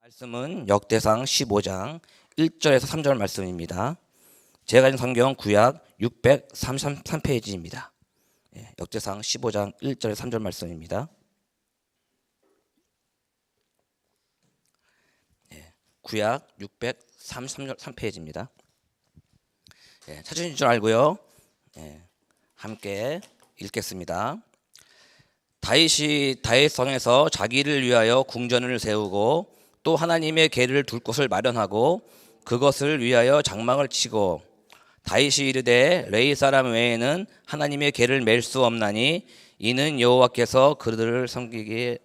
말씀은 역대상 15장 1절에서 3절 말씀입니다. 제가 가진 성경 구약 633페이지입니다. 역대상 15장 1절에서 3절 말씀입니다. 구약 633페이지입니다. 찾으신 줄 알고요. 함께 읽겠습니다. 다윗이 다윗성에서 자기를 위하여 궁전을 세우고 또 하나님의 궤를 둘 곳을 마련하고 그것을 위하여 장막을 치고 다윗이 이르되 레위 사람 외에는 하나님의 궤를 맬 수 없나니 이는 여호와께서 그들을 섬기게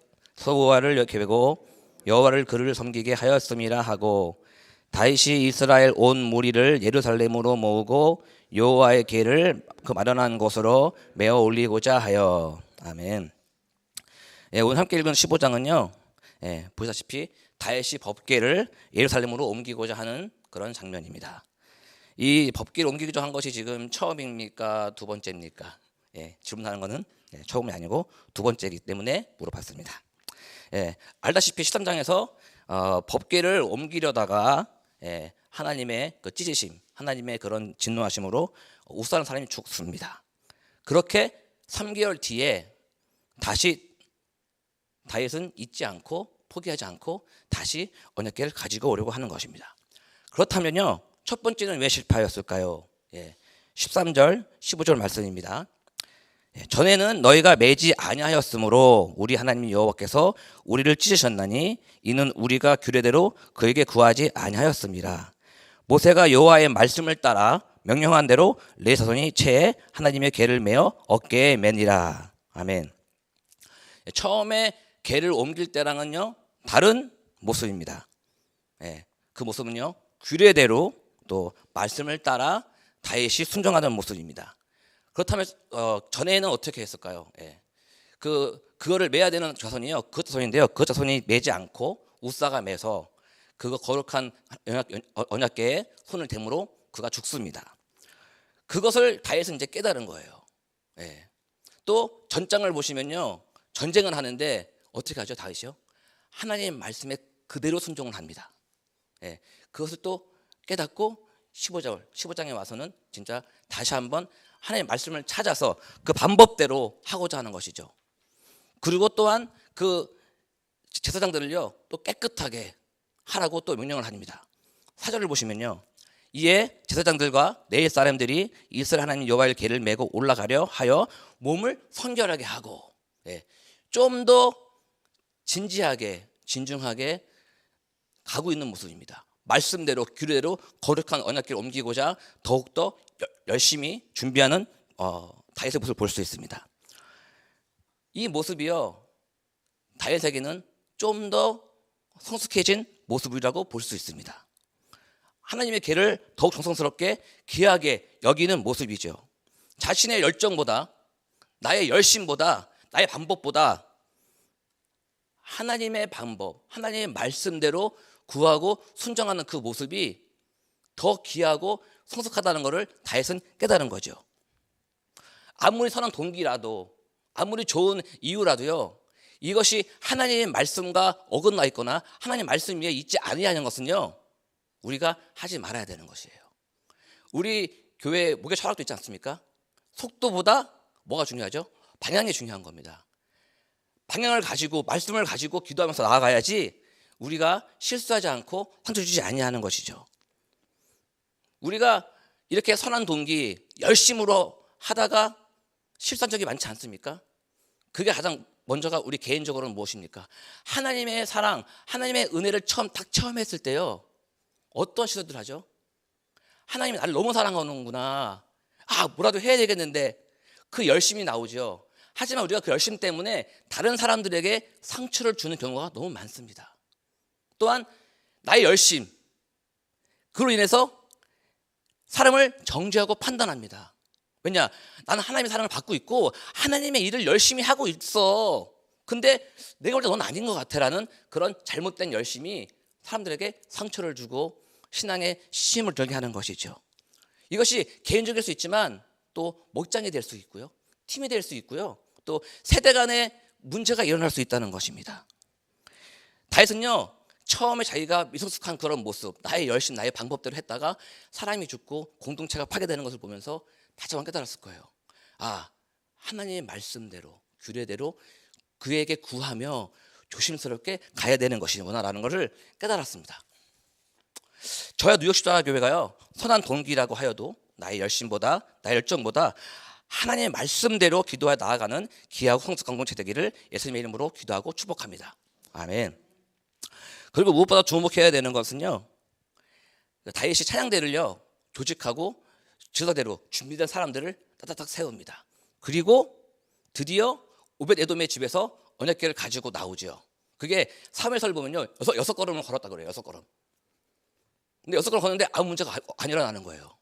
여호와를 계획고 여호와를 그를 섬기게 하였음이라 하고 다윗이 이스라엘 온 무리를 예루살렘으로 모으고 여호와의 궤를 그 마련한 곳으로 메어 올리고자 하여. 아멘. 오늘 함께 읽은 15장은요, 보시다시피 다윗이 법궤를 예루살렘으로 옮기고자 하는 그런 장면입니다. 이 법궤를 옮기고자 한 것이 지금 처음입니까? 두 번째입니까? 질문하는 것은 처음이 아니고 두 번째이기 때문에 물어봤습니다. 알다시피 13장에서 법궤를 옮기려다가 하나님의 그 찢으심, 하나님의 그런 진노하심으로 우사라는 사람이 죽습니다. 그렇게 3개월 뒤에 다시 다윗은 잊지 않고 포기하지 않고 다시 언약궤를 가지고 오려고 하는 것입니다. 그렇다면요, 첫 번째는 왜 실패하였을까요? 13절 15절 말씀입니다. 전에는 너희가 매지 아니하였으므로 우리 하나님 여호와께서 우리를 찢으셨나니 이는 우리가 규례대로 그에게 구하지 아니하였습니다. 모세가 여호와의 말씀을 따라 명령한 대로 레위 자손이 채에 하나님의 궤를 메어 어깨에 매니라. 아멘. 처음에 궤를 옮길 때랑은요 다른 모습입니다. 그 모습은요 규례대로 또 말씀을 따라 다윗이 순종하는 모습입니다. 그렇다면 전에는 어떻게 했을까요? 그거를 매야 되는 자손이요 그 자손인데요, 그 자손이 매지 않고 우사가 매서 그거 거룩한 언약궤에 손을 대므로 그가 죽습니다. 그것을 다윗은 이제 깨달은 거예요. 또 전장을 보시면요, 전쟁을 하는데 어떻게 하죠? 다윗이요? 하나님의 말씀에 그대로 순종을 합니다. 그것을 또 깨닫고 15장에 와서는 진짜 다시 한번 하나님의 말씀을 찾아서 그 방법대로 하고자 하는 것이죠. 그리고 또한 그 제사장들을요 또 깨끗하게 하라고 또 명령을 합니다. 4절을 보시면요, 이에 제사장들과 레위 사람들이 이스라엘 하나님 여호와의 궤를 메고 올라가려 하여 몸을 성결하게 하고 좀 더 진지하게 진중하게 가고 있는 모습입니다. 말씀대로 규례대로 거룩한 언약궤를 옮기고자 더욱더 열심히 준비하는 다윗의 모습을 볼 수 있습니다. 이 모습이요 다윗에게는 좀 더 성숙해진 모습이라고 볼 수 있습니다. 하나님의 궤를 더욱 정성스럽게 귀하게 여기는 모습이죠. 자신의 열정보다, 나의 열심보다, 나의 방법보다 하나님의 방법, 하나님의 말씀대로 구하고 순종하는 그 모습이 더 귀하고 성숙하다는 것을 다윗은 깨달은 거죠. 아무리 선한 동기라도, 아무리 좋은 이유라도요, 이것이 하나님의 말씀과 어긋나 있거나 하나님의 말씀 위에 있지 아니하는 것은요 우리가 하지 말아야 되는 것이에요. 우리 교회 목회 철학도 있지 않습니까? 속도보다 뭐가 중요하죠? 방향이 중요한 겁니다. 방향을 가지고 말씀을 가지고 기도하면서 나아가야지 우리가 실수하지 않고 상처 주지 아니하는 것이죠. 우리가 이렇게 선한 동기 열심으로 하다가 실수한 적이 많지 않습니까? 그게 가장 먼저가 우리 개인적으로는 무엇입니까? 하나님의 사랑, 하나님의 은혜를 딱 처음 했을 때요 어떤 시도들 하죠? 하나님이 나를 너무 사랑하는구나, 뭐라도 해야 되겠는데 그 열심이 나오죠. 하지만 우리가 그 열심 때문에 다른 사람들에게 상처를 주는 경우가 너무 많습니다. 또한 나의 열심, 그로 인해서 사람을 정죄하고 판단합니다. 왜냐? 나는 하나님의 사랑을 받고 있고 하나님의 일을 열심히 하고 있어. 근데 내가 볼 때 넌 아닌 것 같아라는 그런 잘못된 열심이 사람들에게 상처를 주고 신앙에 시험을 들게 하는 것이죠. 이것이 개인적일 수 있지만 또 목장이 될 수 있고요, 팀이 될 수 있고요, 또 세대 간의 문제가 일어날 수 있다는 것입니다. 다윗은요 처음에 자기가 미성숙한 그런 모습, 나의 열심, 나의 방법대로 했다가 사람이 죽고 공동체가 파괴되는 것을 보면서 다시 한번 깨달았을 거예요. 아, 하나님의 말씀대로, 규례대로 그에게 구하며 조심스럽게 가야 되는 것이구나라는 것을 깨달았습니다. 저야 뉴욕 십자가교회가요, 선한 동기라고 하여도 나의 열심보다, 나의 열정보다 하나님의 말씀대로 기도해 나아가는 귀하고 성숙한 공동체 되기를 예수님의 이름으로 기도하고 축복합니다. 아멘. 그리고 무엇보다 주목해야 되는 것은요, 다윗이 찬양대를요 조직하고 제사대로 준비된 사람들을 따닥따닥 세웁니다. 그리고 드디어 오벳 에돔의 집에서 언약궤를 가지고 나오죠. 그게 사무엘서를 보면요, 여섯 걸음을 걸었다 그래요. 6걸음. 근데 6걸음 걷는데 아무 문제가 안 일어나는 거예요.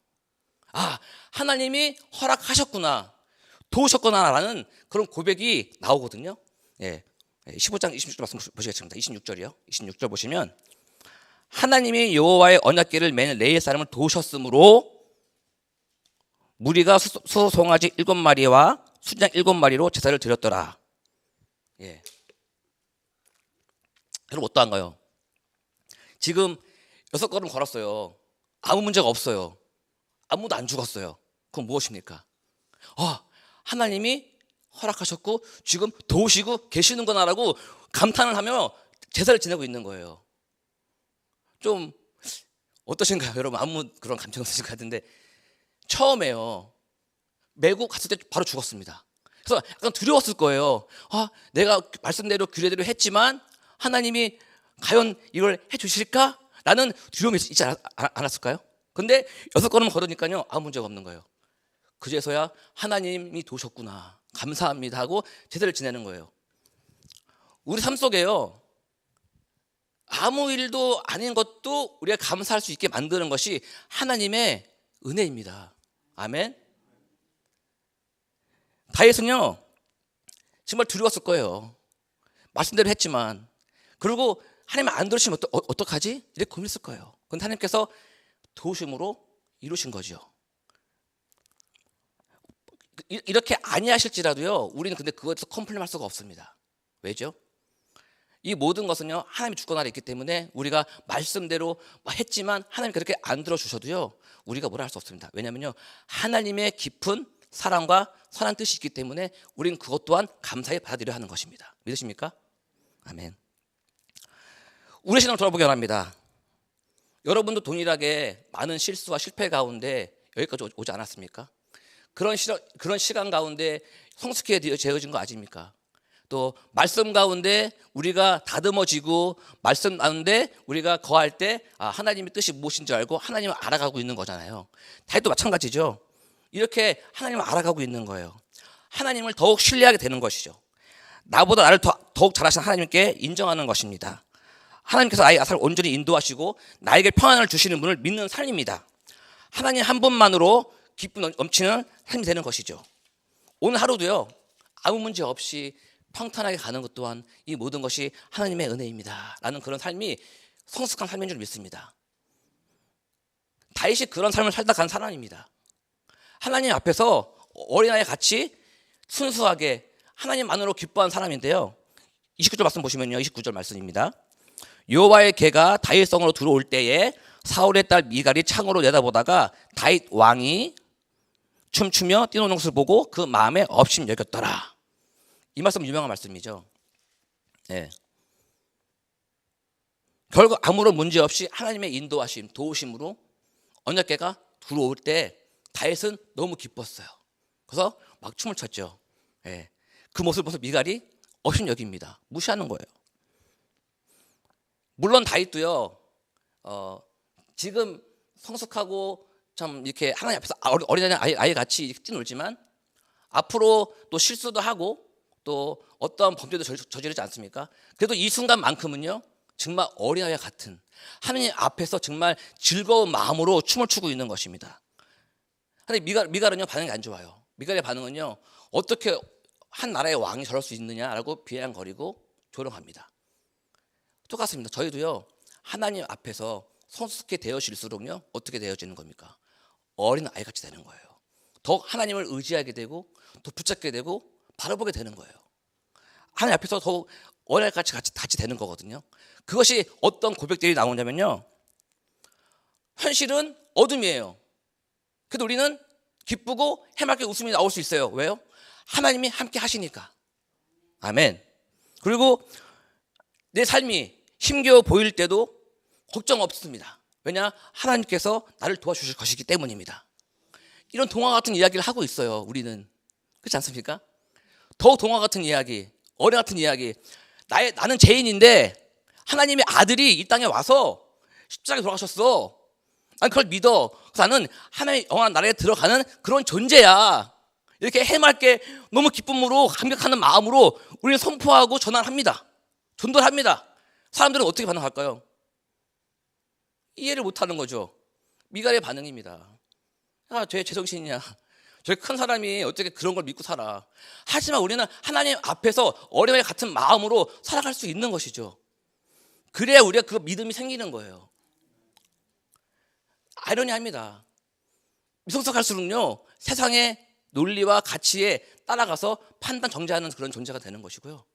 아, 하나님이 허락하셨구나, 도우셨구나라는 그런 고백이 나오거든요. 예, 15장 26절 말씀 보시겠습니다. 26절이요. 26절 보시면 하나님이 여호와의 언약궤를 매는 레위 사람을 도우셨으므로 무리가 수송아지 7마리와 순양 7마리로 제사를 드렸더라. 예. 여러분 어떠한가요? 지금 6걸음 걸었어요. 아무 문제가 없어요. 아무도 안 죽었어요. 그건 무엇입니까? 하나님이 허락하셨고 지금 도우시고 계시는구나라고 감탄을 하며 제사를 지내고 있는 거예요. 좀 어떠신가요? 여러분 아무 그런 감정 없으실 것 같은데, 처음에요 메고 갔을 때 바로 죽었습니다. 그래서 약간 두려웠을 거예요. 내가 말씀대로 규례대로 했지만 하나님이 과연 이걸 해주실까? 라는 두려움이 있지 않았을까요? 근데 6걸음 걸으니까요 아무 문제가 없는 거예요. 그제서야 하나님이 도우셨구나, 감사합니다 하고 제사를 지내는 거예요. 우리 삶 속에요 아무 일도 아닌 것도 우리가 감사할 수 있게 만드는 것이 하나님의 은혜입니다. 아멘. 다윗은요 정말 두려웠을 거예요. 말씀대로 했지만. 그리고 하나님 안 들으시면 어떡하지? 이렇게 고민했을 거예요. 그런데 하나님께서 도우심으로 이루신 거죠. 이렇게 아니하실지라도요 우리는 근데 그것에서 컴플레인할 수가 없습니다. 왜죠? 이 모든 것은요 하나님의 주권 아래 있기 때문에 우리가 말씀대로 했지만 하나님 그렇게 안 들어주셔도요 우리가 뭐라 할 수 없습니다. 왜냐하면요 하나님의 깊은 사랑과 선한 뜻이 있기 때문에 우리는 그것 또한 감사히 받아들여야 하는 것입니다. 믿으십니까? 아멘. 우리 신앙을 돌아보기 원합니다. 여러분도 동일하게 많은 실수와 실패 가운데 여기까지 오지 않았습니까? 그런 시간 가운데 성숙해 되어진 거 아십니까? 또 말씀 가운데 우리가 다듬어지고 말씀 가운데 우리가 거할 때 하나님의 뜻이 무엇인지 알고 하나님을 알아가고 있는 거잖아요. 다윗도 마찬가지죠. 이렇게 하나님을 알아가고 있는 거예요. 하나님을 더욱 신뢰하게 되는 것이죠. 나보다 나를 더욱 잘하신 하나님께 인정하는 것입니다. 하나님께서 나의 아사를 온전히 인도하시고 나에게 평안을 주시는 분을 믿는 삶입니다. 하나님 한 분만으로 기쁨 넘치는 삶이 되는 것이죠. 오늘 하루도요 아무 문제 없이 평탄하게 가는 것 또한 이 모든 것이 하나님의 은혜입니다 라는 그런 삶이 성숙한 삶인 줄 믿습니다. 다윗이 그런 삶을 살다 간 사람입니다. 하나님 앞에서 어린아이 같이 순수하게 하나님만으로 기뻐한 사람인데요, 29절 말씀 보시면요, 29절 말씀입니다. 여호와의 개가 다윗 성으로 들어올 때에 사울의 딸 미갈이 창으로 내다보다가 다윗 왕이 춤추며 뛰노는 것을 보고 그 마음에 업심 여겼더라. 이 말씀 유명한 말씀이죠. 네. 결국 아무런 문제 없이 하나님의 인도하심, 도우심으로 언약궤가 들어올 때 다윗은 너무 기뻤어요. 그래서 막 춤을 췄죠. 네. 그 모습을 보면서 미갈이 업심 여깁니다. 무시하는 거예요. 물론 다윗도요 지금 성숙하고 참 이렇게 하나님 앞에서 어린아이 아이 같이 뛰놀지만 앞으로 또 실수도 하고 또 어떠한 범죄도 저지르지 않습니까? 그래도 이 순간만큼은요 정말 어린아이와 같은 하나님 앞에서 정말 즐거운 마음으로 춤을 추고 있는 것입니다. 근데 미갈은요 반응이 안 좋아요. 미갈의 반응은요 어떻게 한 나라의 왕이 저럴 수 있느냐라고 비아냥거리고 조롱합니다. 똑같습니다. 저희도요 하나님 앞에서 성숙해 되어질수록요 어떻게 되어지는 겁니까? 어린 아이같이 되는 거예요. 더욱 하나님을 의지하게 되고 더 붙잡게 되고 바라보게 되는 거예요. 하나님 앞에서 더욱 어린아이같이 같이 되는 거거든요. 그것이 어떤 고백들이 나오냐면요, 현실은 어둠이에요. 그래도 우리는 기쁘고 해맑게 웃음이 나올 수 있어요. 왜요? 하나님이 함께 하시니까. 아멘. 그리고 내 삶이 힘겨워 보일 때도 걱정 없습니다. 왜냐? 하나님께서 나를 도와주실 것이기 때문입니다. 이런 동화 같은 이야기를 하고 있어요, 우리는. 그렇지 않습니까? 더 동화 같은 이야기, 어뢰 같은 이야기. 나는 죄인인데 하나님의 아들이 이 땅에 와서 십자가에 돌아가셨어. 난 그걸 믿어. 그래서 나는 하나님의 영원한 나라에 들어가는 그런 존재야. 이렇게 해맑게 너무 기쁨으로 감격하는 마음으로 우리는 선포하고 전화를 합니다. 전도를 합니다. 사람들은 어떻게 반응할까요? 이해를 못하는 거죠. 미갈의 반응입니다. 아, 쟤 제정신이냐. 저 큰 사람이 어떻게 그런 걸 믿고 살아. 하지만 우리는 하나님 앞에서 어린아이 같은 마음으로 살아갈 수 있는 것이죠. 그래야 우리가 그 믿음이 생기는 거예요. 아이러니합니다. 미성숙할수록요, 세상의 논리와 가치에 따라가서 판단 정죄하는 그런 존재가 되는 것이고요,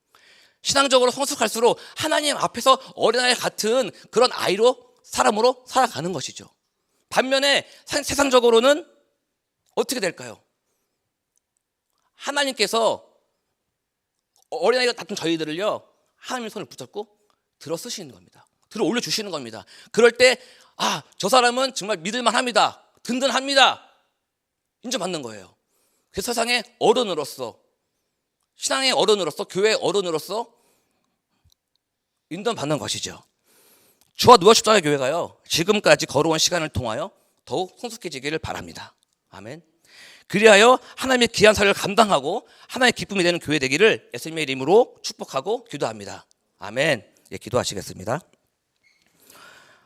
신앙적으로 성숙할수록 하나님 앞에서 어린아이 같은 그런 아이로, 사람으로 살아가는 것이죠. 반면에 세상적으로는 어떻게 될까요? 하나님께서 어린아이 같은 저희들을요, 하나님의 손을 붙잡고 들어 쓰시는 겁니다. 들어 올려주시는 겁니다. 그럴 때, 아, 저 사람은 정말 믿을만 합니다. 든든합니다. 인정받는 거예요. 그 세상의 어른으로서, 신앙의 어른으로서, 교회의 어른으로서 인정받는 것이죠. 주와 누가 십자가의 교회가요, 지금까지 걸어온 시간을 통하여 더욱 성숙해지기를 바랍니다. 아멘. 그리하여 하나님의 귀한 사역을 감당하고 하나님의 기쁨이 되는 교회 되기를 예수님의 이름으로 축복하고 기도합니다. 아멘. 예, 기도하시겠습니다.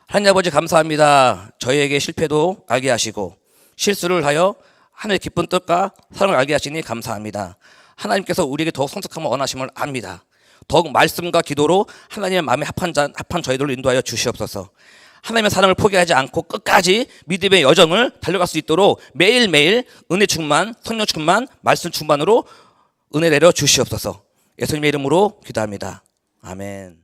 하나님 아버지, 감사합니다. 저희에게 실패도 알게 하시고 실수를 하여 하나님의 기쁜 뜻과 사랑을 알게 하시니 감사합니다. 하나님께서 우리에게 더욱 성숙함을 원하심을 압니다. 더욱 말씀과 기도로 하나님의 마음에 합한 저희들을 인도하여 주시옵소서. 하나님의 사랑을 포기하지 않고 끝까지 믿음의 여정을 달려갈 수 있도록 매일매일 은혜 충만, 성령 충만, 말씀 충만으로 은혜 내려 주시옵소서. 예수님의 이름으로 기도합니다. 아멘.